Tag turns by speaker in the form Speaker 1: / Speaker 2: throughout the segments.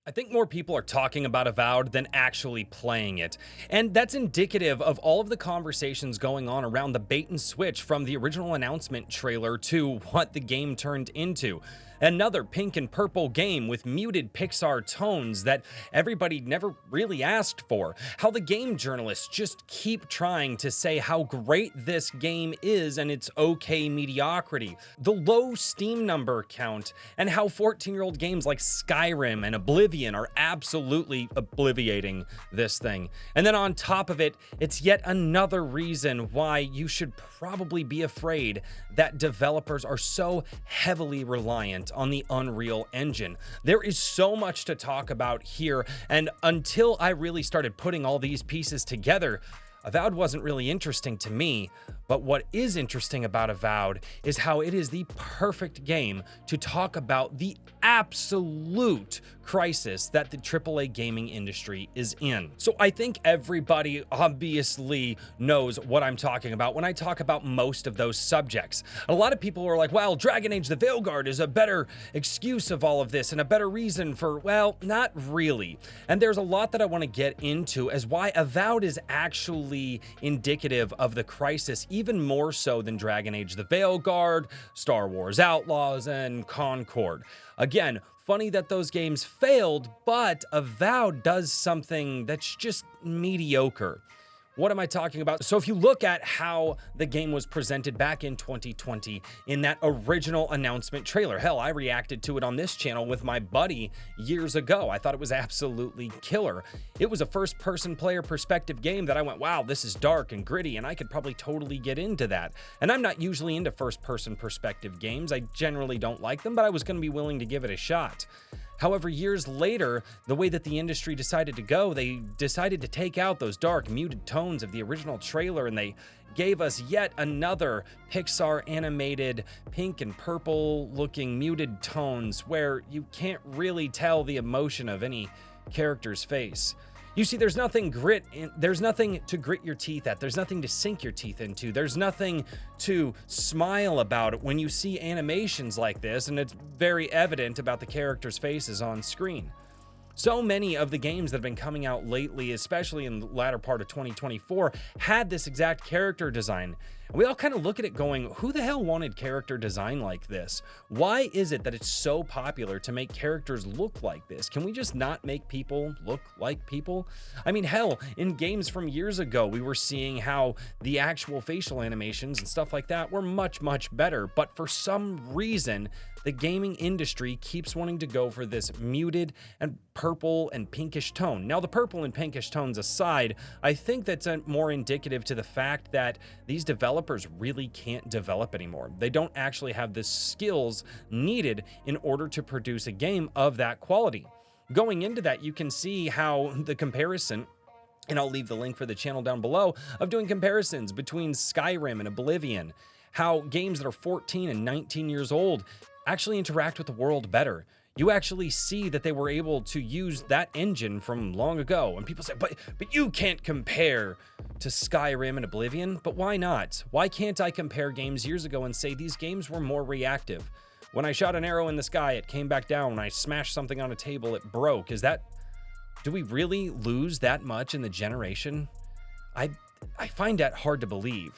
Speaker 1: I think more people are talking about Avowed than actually playing it. And that's indicative of all of the conversations going on around the bait and switch from the original announcement trailer to what the game turned into. Another pink and purple game with muted Pixar tones that everybody never really asked for. How the game journalists just keep trying to say how great this game is and its okay mediocrity. The low Steam number count, and how 14-year-old games like Skyrim and Oblivion are absolutely obliviating this thing. And then on top of it, it's yet another reason why you should probably be afraid that developers are so heavily reliant on the Unreal Engine. There is so much to talk about here, and until I really started putting all these pieces together, Avowed wasn't really interesting to me. But what is interesting about Avowed is how it is the perfect game to talk about the absolute crisis that the AAA gaming industry is in. So I think everybody obviously knows what I'm talking about when I talk about most of those subjects. A lot of people are like, well, Dragon Age the Veilguard is a better excuse of all of this and a better reason for, well, not really. And there's a lot that I want to get into as why Avowed is actually indicative of the crisis, even more so than Dragon Age the Veilguard, Star Wars Outlaws, and Concord. Again, funny that those games failed, but Avowed does something that's just mediocre. What am I talking about? So if you look at how the game was presented back in 2020 in that original announcement trailer, hell, I reacted to it on this channel with my buddy years ago. I thought it was absolutely killer. It was a first-person player perspective game that I went, wow, this is dark and gritty, and I could probably totally get into that. And I'm not usually into first-person perspective games. I generally don't like them, but I was going to be willing to give it a shot. However, years later, the way that the industry decided to go, they decided to take out those dark, muted tones of the original trailer, and they gave us yet another Pixar animated pink and purple looking muted tones where you can't really tell the emotion of any character's face. You see, there's nothing to grit your teeth at. There's nothing to sink your teeth into. There's nothing to smile about it when you see animations like this, and it's very evident about the characters' faces on screen. So many of the games that have been coming out lately, especially in the latter part of 2024, had this exact character design. And we all kind of look at it going, who the hell wanted character design like this? Why is it that it's so popular to make characters look like this? Can we just not make people look like people? I mean, hell, in games from years ago, we were seeing how the actual facial animations and stuff like that were much, much better. But for some reason, the gaming industry keeps wanting to go for this muted and purple and pinkish tone. Now, the purple and pinkish tones aside, I think that's more indicative to the fact that these developers really can't develop anymore. They don't actually have the skills needed in order to produce a game of that quality. Going into that, you can see how the comparison, and I'll leave the link for the channel down below, of doing comparisons between Skyrim and Oblivion, how games that are 14 and 19 years old actually interact with the world better. You actually see that they were able to use that engine from long ago. And people say, but you can't compare to Skyrim and Oblivion. But why not? Why can't I compare games years ago and say these games were more reactive? When I shot an arrow in the sky, it came back down. When I smashed something on a table, it broke. Do we really lose that much in the generation? I find that hard to believe.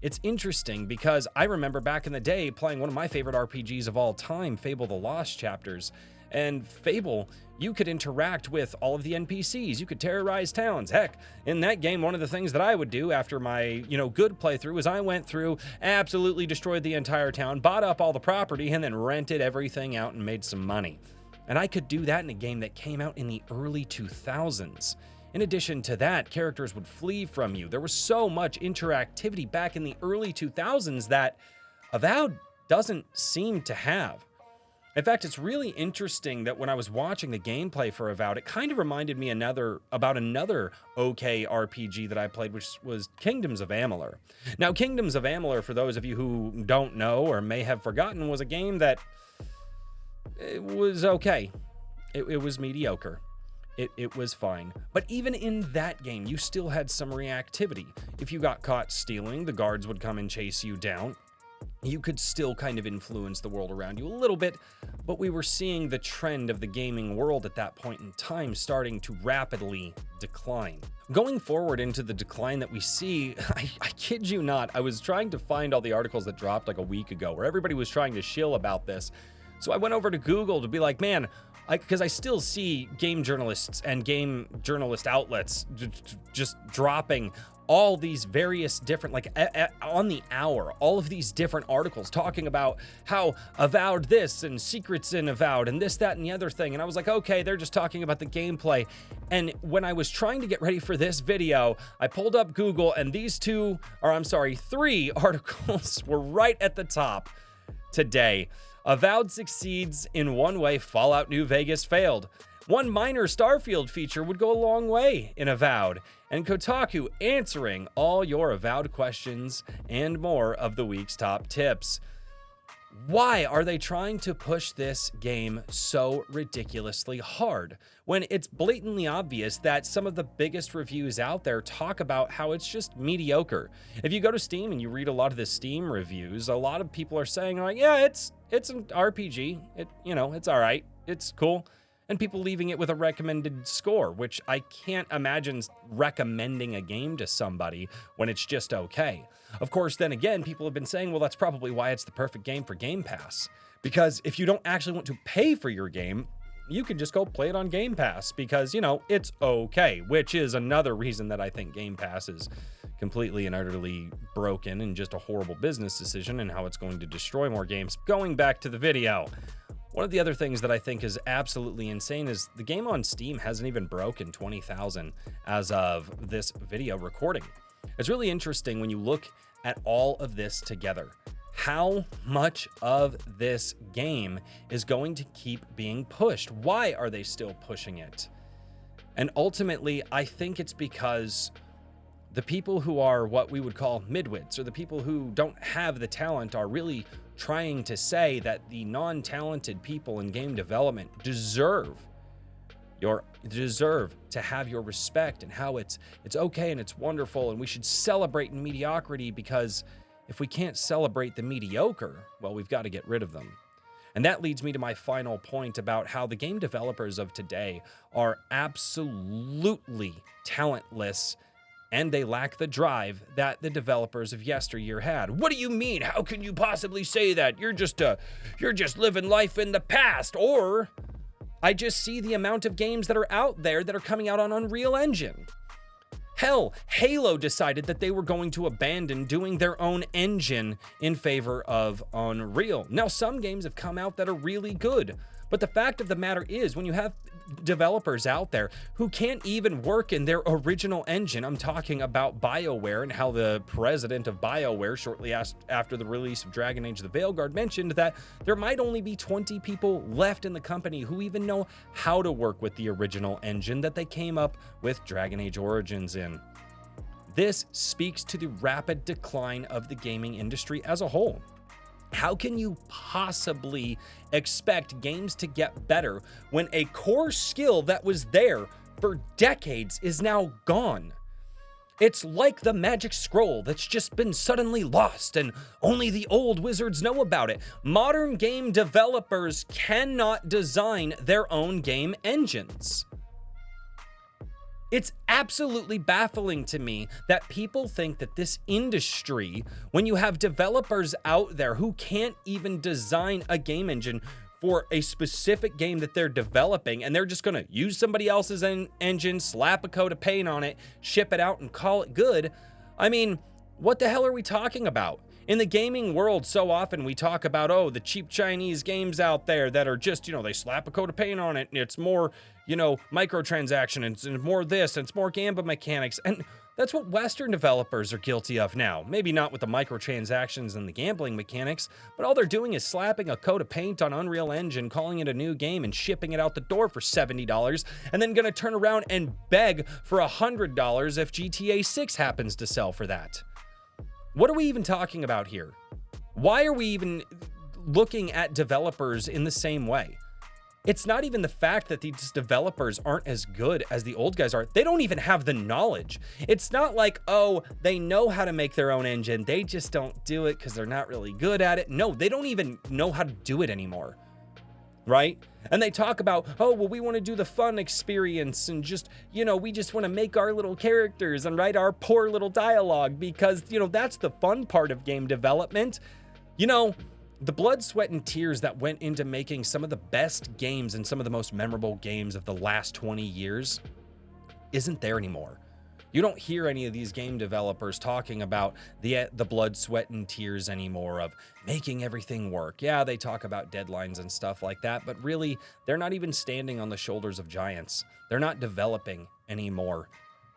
Speaker 1: It's interesting because I remember back in the day playing one of my favorite RPGs of all time, Fable: The Lost Chapters. And Fable, you could interact with all of the NPCs. You could terrorize towns. Heck, in that game, one of the things that I would do after my, good playthrough is I went through, absolutely destroyed the entire town, bought up all the property, and then rented everything out and made some money. And I could do that in a game that came out in the early 2000s. In addition to that, characters would flee from you. There was so much interactivity back in the early 2000s that Avowed doesn't seem to have. In fact, it's really interesting that when I was watching the gameplay for Avowed, it kind of reminded me about another okay RPG that I played, which was Kingdoms of Amalur. Now, Kingdoms of Amalur, for those of you who don't know or may have forgotten, was a game that it was okay. It was mediocre. It was fine. But even in that game, you still had some reactivity. If you got caught stealing, the guards would come and chase you down. You could still kind of influence the world around you a little bit, but we were seeing the trend of the gaming world at that point in time starting to rapidly decline. Going forward into the decline that we see, I kid you not, I was trying to find all the articles that dropped like a week ago where everybody was trying to shill about this. So I went over to Google to be like, man, because I still see game journalists and game journalist outlets just dropping all these various different, like on the hour, all of these different articles talking about how Avowed this and secrets in Avowed and this, that, and the other thing. And I was like, okay, they're just talking about the gameplay. And when I was trying to get ready for this video, I pulled up Google and three articles were right at the top today. Avowed succeeds in one way Fallout New Vegas failed. One minor Starfield feature would go a long way in Avowed. And Kotaku answering all your Avowed questions and more of the week's top tips. Why are they trying to push this game so ridiculously hard when it's blatantly obvious that some of the biggest reviews out there talk about how it's just mediocre? If you go to Steam and you read a lot of the Steam reviews, a lot of people are saying like, yeah, it's an RPG. It's all right. It's cool. And people leaving it with a recommended score, which I can't imagine recommending a game to somebody when it's just okay. Of course, then again, people have been saying, well, that's probably why it's the perfect game for Game Pass. Because if you don't actually want to pay for your game, you can just go play it on Game Pass because, it's okay, which is another reason that I think Game Pass is completely and utterly broken and just a horrible business decision and how it's going to destroy more games. Going back to the video. One of the other things that I think is absolutely insane is the game on Steam hasn't even broken 20,000 as of this video recording. It's really interesting when you look at all of this together. How much of this game is going to keep being pushed? Why are they still pushing it? And ultimately, I think it's because the people who are what we would call midwits, or the people who don't have the talent, are really trying to say that the non-talented people in game development deserve to have your respect and how it's okay and it's wonderful and we should celebrate in mediocrity, because if we can't celebrate the mediocre, well, we've got to get rid of them. And that leads me to my final point about how the game developers of today are absolutely talentless, and they lack the drive that the developers of yesteryear had. What do you mean? How can you possibly say that? You're just living life in the past. Or I just see the amount of games that are out there that are coming out on Unreal Engine. Hell, Halo decided that they were going to abandon doing their own engine in favor of Unreal. Now, some games have come out that are really good, but the fact of the matter is, when you have developers out there who can't even work in their original engine, I'm talking about BioWare and how the president of BioWare, shortly after the release of Dragon Age: The Veilguard, mentioned that there might only be 20 people left in the company who even know how to work with the original engine that they came up with Dragon Age Origins in. This speaks to the rapid decline of the gaming industry as a whole. How can you possibly expect games to get better when a core skill that was there for decades is now gone? It's like the magic scroll that's just been suddenly lost and only the old wizards know about it. Modern game developers cannot design their own game engines. It's absolutely baffling to me that people think that this industry, when you have developers out there who can't even design a game engine for a specific game that they're developing, and they're just going to use somebody else's engine, slap a coat of paint on it, ship it out, and call it good. I mean, what the hell are we talking about? In the gaming world, so often we talk about, the cheap Chinese games out there that are just, they slap a coat of paint on it and it's more, microtransaction and more this and it's more gamba mechanics. And that's what Western developers are guilty of now. Maybe not with the microtransactions and the gambling mechanics, but all they're doing is slapping a coat of paint on Unreal Engine, calling it a new game and shipping it out the door for $70, and then going to turn around and beg for $100 if GTA 6 happens to sell for that. What are we even talking about here? Why are we even looking at developers in the same way? It's not even the fact that these developers aren't as good as the old guys are. They don't even have the knowledge. It's not like, they know how to make their own engine. They just don't do it because they're not really good at it. No, they don't even know how to do it anymore. right? And they talk about, oh, well, we want to do the fun experience and just, we just want to make our little characters and write our poor little dialogue because, that's the fun part of game development. The blood, sweat, and tears that went into making some of the best games and some of the most memorable games of the last 20 years isn't there anymore. You don't hear any of these game developers talking about the blood, sweat, and tears anymore of making everything work. Yeah, they talk about deadlines and stuff like that, but really, they're not even standing on the shoulders of giants. They're not developing anymore.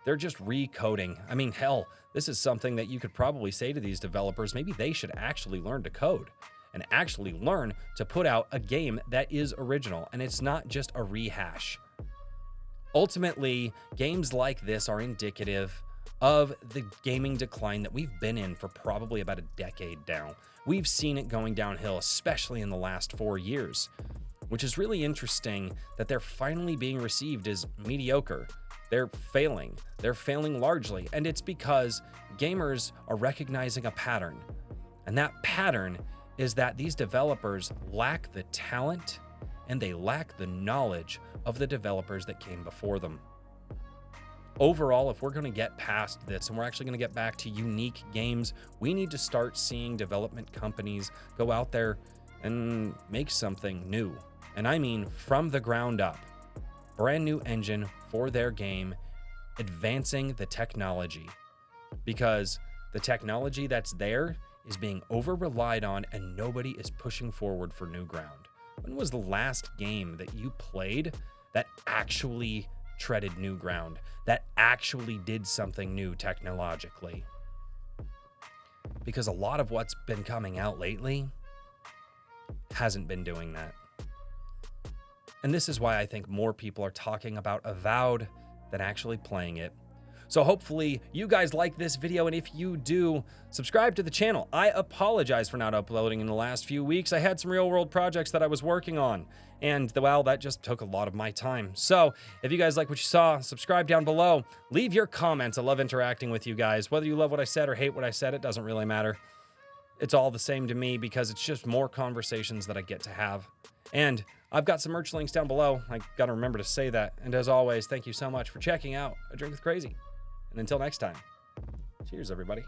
Speaker 1: They're just recoding. I mean, hell, this is something that you could probably say to these developers. Maybe they should actually learn to code and actually learn to put out a game that is original, and it's not just a rehash. Ultimately, games like this are indicative of the gaming decline that we've been in for probably about a decade now. We've seen it going downhill, especially in the last 4 years, which is really interesting that they're finally being received as mediocre. They're failing. They're failing largely, and it's because gamers are recognizing a pattern. And that pattern is that these developers lack the talent and they lack the knowledge of the developers that came before them. Overall, if we're going to get past this and we're actually going to get back to unique games, we need to start seeing development companies go out there and make something new. And I mean from the ground up. Brand new engine for their game, advancing the technology. Because the technology that's there is being over-relied on and nobody is pushing forward for new ground. When was the last game that you played that actually treaded new ground, that actually did something new technologically? Because a lot of what's been coming out lately hasn't been doing that. And this is why I think more people are talking about Avowed than actually playing it. So hopefully you guys like this video, and if you do, subscribe to the channel. I apologize for not uploading in the last few weeks. I had some real world projects that I was working on, and well, that just took a lot of my time. So if you guys like what you saw, subscribe down below. Leave your comments. I love interacting with you guys. Whether you love what I said or hate what I said, it doesn't really matter. It's all the same to me because it's just more conversations that I get to have. And I've got some merch links down below. I gotta remember to say that. And as always, thank you so much for checking out A Drink with Crazy. And until next time, cheers, everybody.